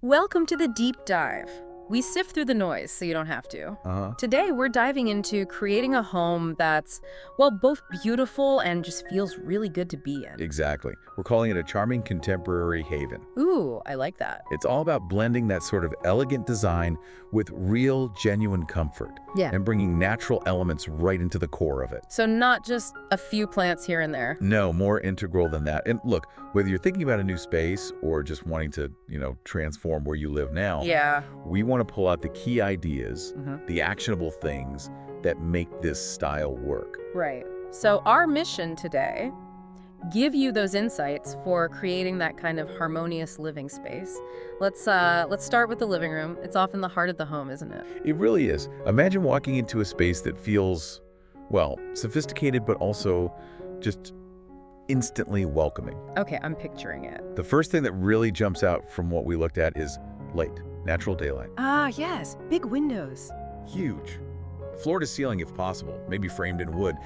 Welcome to the deep dive. We sift through the noise so you don't have to. Uh-huh. Today, we're diving into creating a home that's, well, both beautiful and just feels really good to be in. Exactly. We're calling it a charming contemporary haven. Ooh, I like that. It's all about blending that sort of elegant design with real, genuine comfort Yeah. and bringing natural elements right into the core of it. So not just a few plants here and there. No, more integral than that. And look, whether you're thinking about a new space or just wanting to, transform where you live now, Yeah. we want to pull out the key ideas, Mhm. the actionable things that make this style work. Right. So our mission today, give you those insights for creating that kind of harmonious living space. Let's start with the living room. It's often the heart of the home, isn't it? It really is. Imagine walking into a space that feels, well, sophisticated, but also just instantly welcoming. Okay, I'm picturing it. The first thing that really jumps out from what we looked at is light, natural daylight. Ah, yes, big windows. Huge. Floor to ceiling if possible, maybe framed in wood.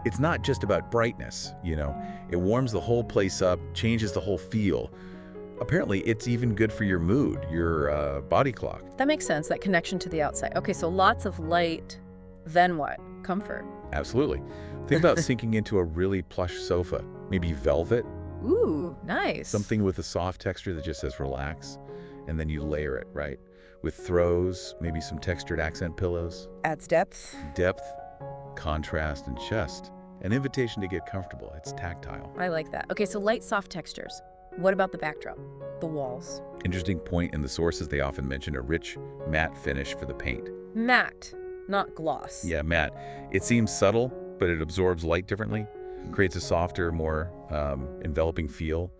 It's not just about brightness, It warms the whole place up, changes the whole feel. Apparently, it's even good for your mood, your body clock. That makes sense, that connection to the outside. Okay, so lots of light, then what? Comfort. Absolutely. Think about sinking into a really plush sofa, maybe velvet, Ooh, nice. something with a soft texture that just says relax, and then you layer it, right? With throws, maybe some textured accent pillows, Adds depth. depth, contrast, and just an invitation to get comfortable. It's tactile. I like that. Okay, so light, soft textures. What about the backdrop? The walls. Interesting point in the sources, they often mention a rich matte finish for the paint. Matte, not gloss. Yeah, matte. It seems subtle, but it absorbs light differently, creates a softer, more enveloping feel,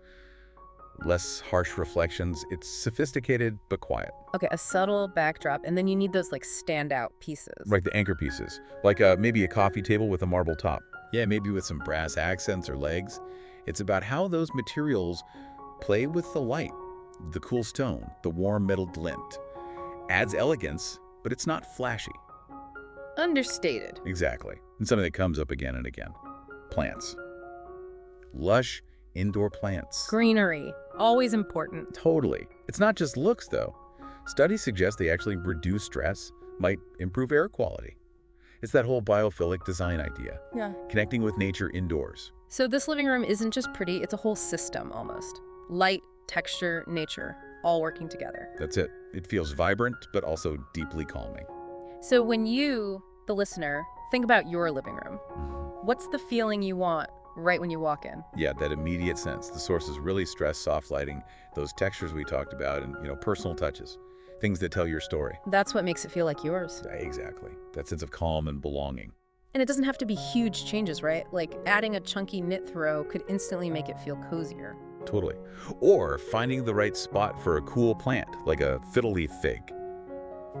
less harsh reflections. It's sophisticated but quiet. Okay, a subtle backdrop, and then you need those like standout pieces. Like the anchor pieces, like maybe a coffee table with a marble top. Yeah, maybe with some brass accents or legs. It's about how those materials play with the light, the cool stone, the warm metal glint. Adds elegance, but it's not flashy. Understated. Exactly. And something that comes up again and again. Plants. Lush indoor plants. Greenery, always important. Totally. It's not just looks, though. Studies suggest they actually reduce stress, might improve air quality. It's that whole biophilic design idea, Yeah. connecting with nature indoors. So this living room isn't just pretty, it's a whole system almost. Light, texture, nature, all working together. That's it. It feels vibrant, but also deeply calming. So when you, the listener, think about your living room, what's the feeling you want right when you walk in? Yeah, that immediate sense. The sources really stress soft lighting, those textures we talked about, and personal touches, things that tell your story. That's what makes it feel like yours. Exactly. That sense of calm and belonging. And it doesn't have to be huge changes, right? Like adding a chunky knit throw could instantly make it feel cozier. Totally. Or finding the right spot for a cool plant, like a fiddle leaf fig,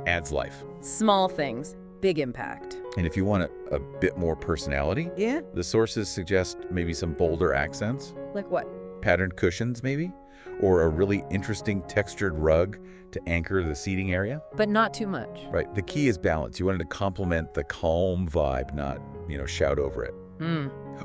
adds life. Small things, big impact. And if you want a bit more personality, Yeah? the sources suggest maybe some bolder accents, Like what? patterned cushions maybe, or a really interesting textured rug to anchor the seating area. But not too much. Right. The key is balance. You want it to complement the calm vibe, not, shout over it.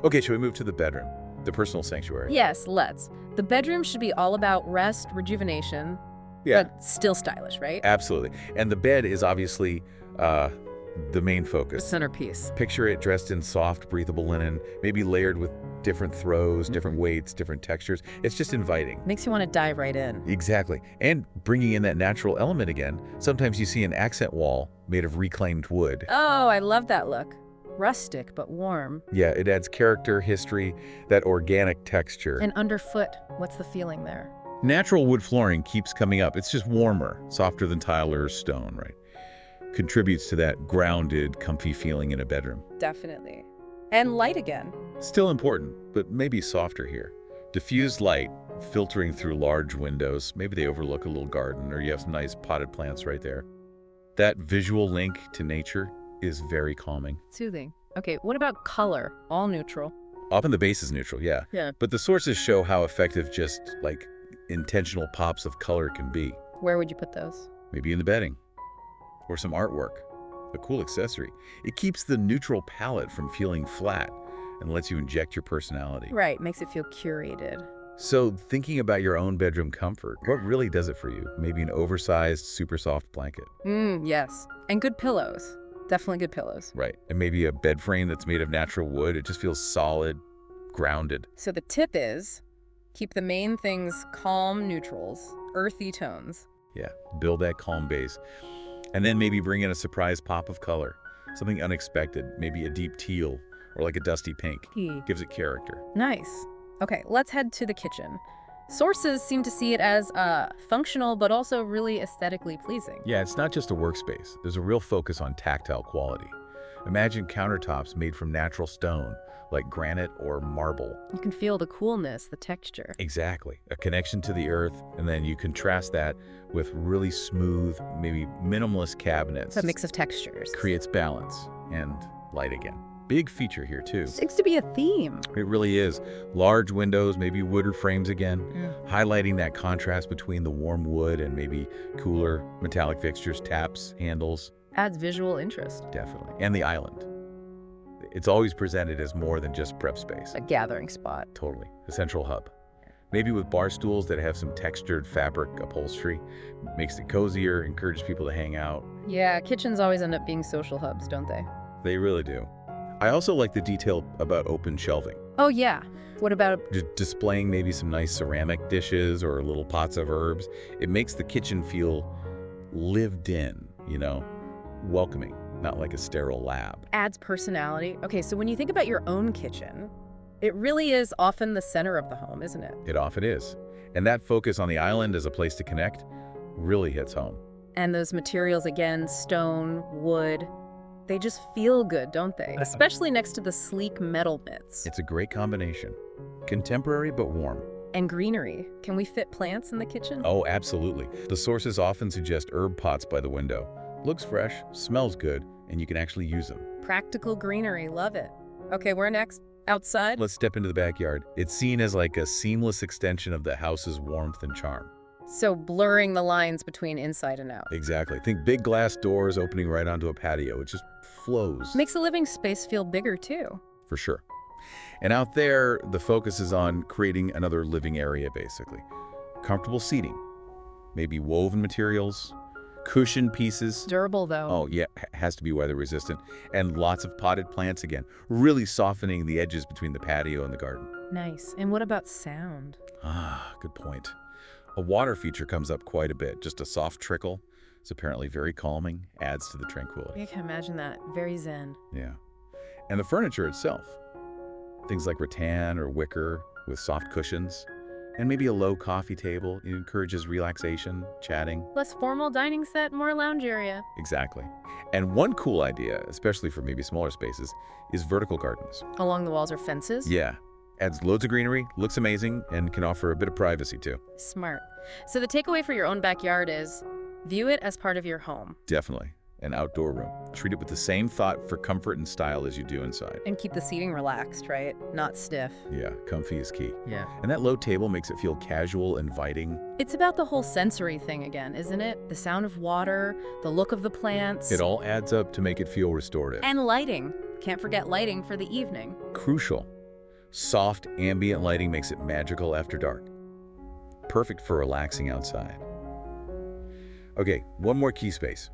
Okay, shall we move to the bedroom, the personal sanctuary? Yes, let's. The bedroom should be all about rest, rejuvenation, Yeah, but still stylish, right? absolutely. And the bed is obviously the main The focus. centerpiece. Picture it dressed in soft, breathable linen, maybe layered with different throws, different weights, different textures. It's just inviting. Makes you want to dive right in. Exactly. And bringing in that natural element again, sometimes you see an accent wall made of reclaimed wood. Oh, I love that look. Rustic, but warm. Yeah, it adds character, history, that organic texture. And underfoot, what's the feeling there? Natural wood flooring keeps coming up. It's just warmer, softer than tile or stone, right? Contributes to that grounded, comfy feeling in a bedroom. Definitely. And light again. Still important, but maybe softer here. Diffused light filtering through large windows. Maybe they overlook a little garden, or you have some nice potted plants right there. That visual link to nature is very calming. Soothing. Okay, what about color? All neutral. Often the base is neutral, yeah. Yeah. But the sources show how effective just like intentional pops of color can be. Where would you put those? Maybe in the bedding or some artwork, a cool accessory. It keeps the neutral palette from feeling flat and lets you inject your personality. Right, makes it feel curated. So thinking about your own bedroom comfort, what really does it for you? Maybe an oversized, super soft blanket. Yes. And good pillows. Definitely good pillows. Right. And maybe a bed frame that's made of natural wood. It just feels solid, grounded. So the tip is keep the main things calm neutrals, earthy tones. Yeah, build that calm base. And then maybe bring in a surprise pop of color. Something unexpected, maybe a deep teal or like a dusty pink. Gives it character. Nice. Okay, let's head to the kitchen. Sources seem to see it as functional, but also really aesthetically pleasing. Yeah, it's not just a workspace. There's a real focus on tactile quality. Imagine countertops made from natural stone, like granite or marble. You can feel the coolness, the texture. Exactly. A connection to the earth, and then you contrast that with really smooth, maybe minimalist cabinets. It's a mix of textures. Creates balance and light again. Big feature here, too. Seems to be a theme. It really is. Large windows, maybe wooded frames again, highlighting that contrast between the warm wood and maybe cooler metallic fixtures, taps, handles. Adds visual interest. Definitely. And the island. It's always presented as more than just prep space. A gathering spot. Totally. A central hub. Maybe with bar stools that have some textured fabric upholstery. Makes it cozier, encourages people to hang out. Yeah, kitchens always end up being social hubs, don't they? They really do. I also like the detail about open shelving. Oh, yeah. What about Displaying maybe some nice ceramic dishes or little pots of herbs. It makes the kitchen feel lived in, welcoming, not like a sterile lab. adds personality? Okay, so when you think about your own kitchen, it really is often the center of the home, isn't it? It often is. And that focus on the island as a place to connect really hits home. And those materials, again, stone, wood, they just feel good, don't they? Especially next to the sleek metal bits. It's a great combination. Contemporary but warm. And greenery. Can we fit plants in the kitchen? Oh, absolutely. The sources often suggest herb pots by the window. Looks fresh, smells good, and you can actually use them. Practical greenery, love it. Okay, where next? Outside? Let's step into the backyard. It's seen as like a seamless extension of the house's warmth and charm. So blurring the lines between inside and out. Exactly. Think big glass doors opening right onto a patio. It just flows. Makes the living space feel bigger, too. For sure. And out there, the focus is on creating another living area, basically. Comfortable seating, maybe woven materials, cushion pieces. Durable, though. Oh, yeah, has to be weather resistant. And lots of potted plants again, really softening the edges between the patio and the garden. Nice. And what about sound? Ah, good point. A water feature comes up quite a bit, just a soft trickle. It's apparently very calming, adds to the tranquility. I can imagine that. Very zen. Yeah. And the furniture itself. Things like rattan or wicker with soft cushions. And maybe a low coffee table. It encourages relaxation, chatting. Less formal dining set, more lounge area. Exactly. And one cool idea, especially for maybe smaller spaces, is vertical gardens. Along the walls are fences? Yeah. Adds loads of greenery, looks amazing, and can offer a bit of privacy too. Smart. So the takeaway for your own backyard is view it as part of your home. Definitely. An outdoor room. Treat it with the same thought for comfort and style as you do inside. And keep the seating relaxed, right? Not stiff. Yeah, comfy is key. Yeah. And that low table makes it feel casual, inviting. It's about the whole sensory thing again, isn't it? The sound of water, the look of the plants. It all adds up to make it feel restorative. And lighting. Can't forget lighting for the evening. Crucial. Soft, ambient lighting makes it magical after dark. Perfect for relaxing outside. Okay, one more key space.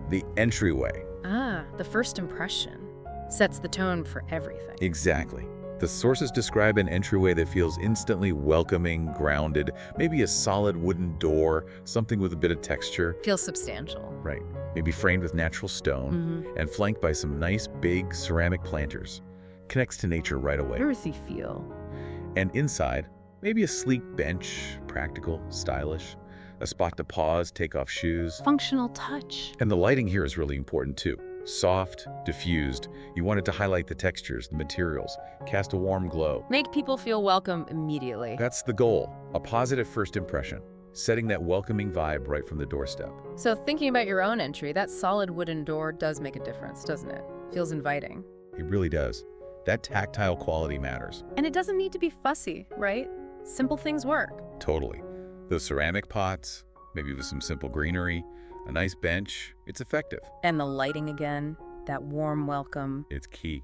The entryway. Ah, the first impression sets the tone for everything. Exactly. The sources describe an entryway that feels instantly welcoming, grounded, maybe a solid wooden door, something with a bit of texture. Feels substantial. Right. Maybe framed with natural stone and flanked by some nice big ceramic planters. Connects to nature right away. Earthy feel. And inside, maybe a sleek bench, practical, stylish, a spot to pause, take off shoes. Functional touch. And the lighting here is really important too. Soft, diffused. You want it to highlight the textures, the materials, cast a warm glow. Make people feel welcome immediately. That's the goal, a positive first impression, setting that welcoming vibe right from the doorstep. So thinking about your own entry, that solid wooden door does make a difference, doesn't it? Feels inviting. It really does. That tactile quality matters. And it doesn't need to be fussy, right? Simple things work. Totally. Those ceramic pots, maybe with some simple greenery, a nice bench, it's effective. And the lighting again, that warm welcome. It's key.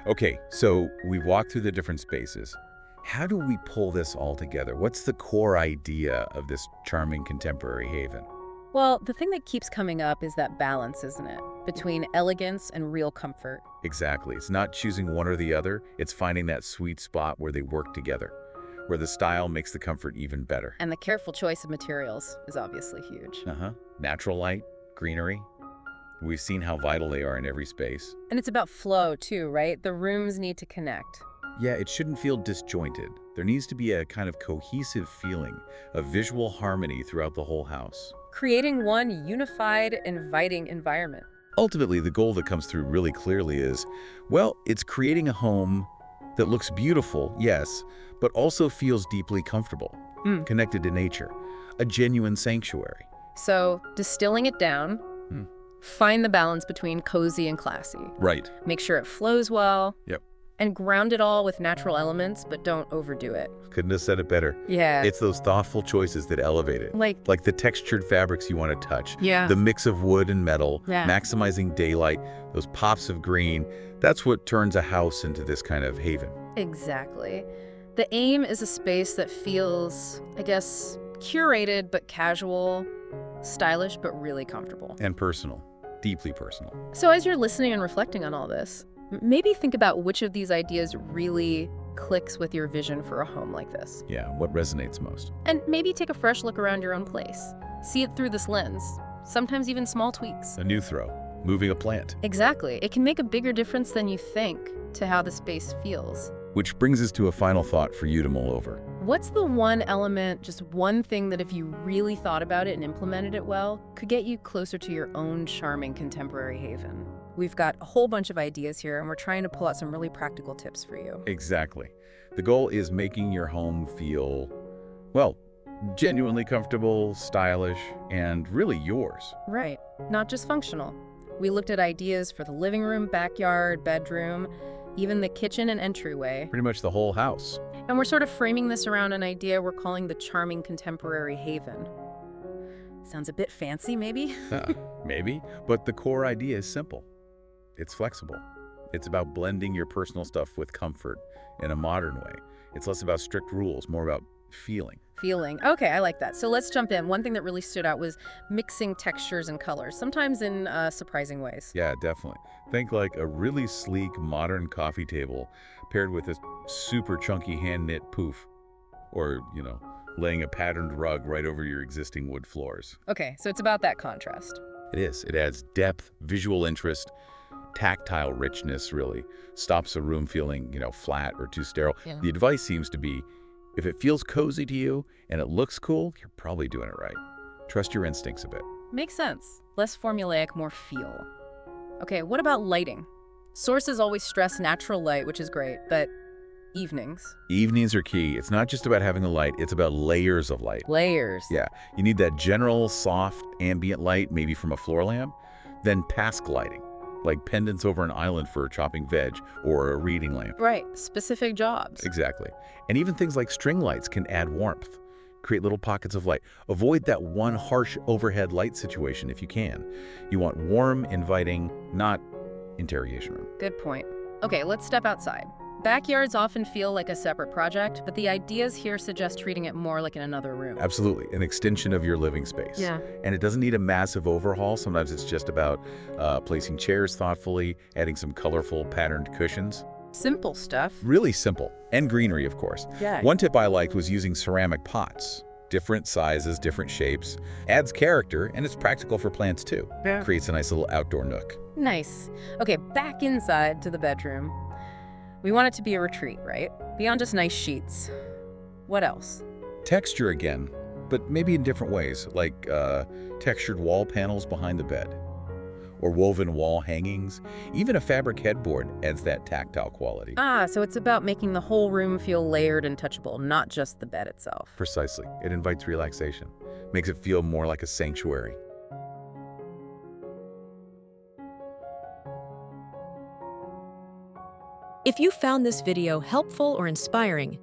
Okay, so we've walked through the different spaces. How do we pull this all together? What's the core idea of this charming contemporary haven? Well, the thing that keeps coming up is that balance, isn't it? Between elegance and real comfort. Exactly. It's not choosing one or the other. It's finding that sweet spot where they work together, where the style makes the comfort even better. And the careful choice of materials is obviously huge. Natural light, greenery. We've seen how vital they are in every space. And it's about flow, too, right? The rooms need to connect. Yeah, it shouldn't feel disjointed. There needs to be a kind of cohesive feeling, a visual harmony throughout the whole house. Creating one unified, inviting environment. Ultimately, the goal that comes through really clearly is, well, it's creating a home that looks beautiful, yes, but also feels deeply comfortable, connected to nature, a genuine sanctuary. So, distilling it down, find the balance between cozy and classy. Right. Make sure it flows well. Yep. And ground it all with natural elements, but don't overdo it. Couldn't have said it better. Yeah. It's those thoughtful choices that elevate it. Like the textured fabrics you want to touch. Yeah. The mix of wood and metal. Yeah. Maximizing daylight. Those pops of green. That's what turns a house into this kind of haven. Exactly. The aim is a space that feels, I guess, curated but casual, stylish but really comfortable. And personal. Deeply personal. So as you're listening and reflecting on all this, maybe think about which of these ideas really clicks with your vision for a home like this. Yeah, what resonates most. And maybe take a fresh look around your own place. See it through this lens. Sometimes even small tweaks. A new throw. Moving a plant. Exactly. It can make a bigger difference than you think to how the space feels. Which brings us to a final thought for you to mull over. What's the one element, just one thing that if you really thought about it and implemented it well, could get you closer to your own charming contemporary haven? We've got a whole bunch of ideas here, and we're trying to pull out some really practical tips for you. Exactly. The goal is making your home feel, well, genuinely comfortable, stylish, and really yours. Right. Not just functional. We looked at ideas for the living room, backyard, bedroom, even the kitchen and entryway. Pretty much the whole house. And we're sort of framing this around an idea we're calling the charming contemporary haven. Sounds a bit fancy, maybe? Maybe, but the core idea is simple. It's flexible. It's about blending your personal stuff with comfort in a modern way. It's less about strict rules, more about feeling. Feeling. Okay, I like that. So let's jump in. One thing that really stood out was mixing textures and colors, sometimes in surprising ways. Yeah, definitely. Think like a really sleek, modern coffee table paired with a super chunky hand-knit poof. Or, laying a patterned rug right over your existing wood floors. Okay, so it's about that contrast. It is. It adds depth, visual interest, tactile richness, really. Stops a room feeling, flat or too sterile. Yeah. The advice seems to be, if it feels cozy to you and it looks cool, you're probably doing it right. Trust your instincts a bit. Makes sense. Less formulaic, more feel. Okay, what about lighting? Sources always stress natural light, which is great, but evenings? Evenings are key. It's not just about having a light, it's about layers of light. Layers. Yeah, you need that general, soft, ambient light, maybe from a floor lamp, then pasque lighting, like pendants over an island for chopping veg or a reading lamp. Right, specific jobs. Exactly. And even things like string lights can add warmth, create little pockets of light. Avoid that one harsh overhead light situation if you can. You want warm, inviting, not interrogation room. Good point. Okay, let's step outside. Backyards often feel like a separate project, but the ideas here suggest treating it more like in another room. Absolutely, an extension of your living space. Yeah. And it doesn't need a massive overhaul. Sometimes it's just about placing chairs thoughtfully, adding some colorful patterned cushions. Simple stuff. Really simple. And greenery, of course. Yeah. One tip I liked was using ceramic pots. Different sizes, different shapes. Adds character, and it's practical for plants too. Yeah. Creates a nice little outdoor nook. Nice. Okay, back inside to the bedroom. We want it to be a retreat, right? Beyond just nice sheets. What else? Texture again, but maybe in different ways, like textured wall panels behind the bed, or woven wall hangings. Even a fabric headboard adds that tactile quality. Ah, so it's about making the whole room feel layered and touchable, not just the bed itself. Precisely. It invites relaxation, makes it feel more like a sanctuary. If you found this video helpful or inspiring,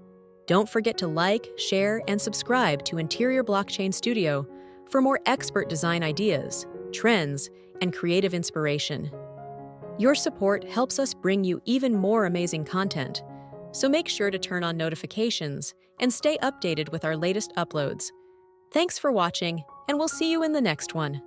don't forget to like, share, and subscribe to Interior Blockchain Studio for more expert design ideas, trends, and creative inspiration. Your support helps us bring you even more amazing content, so make sure to turn on notifications and stay updated with our latest uploads. Thanks for watching, and we'll see you in the next one.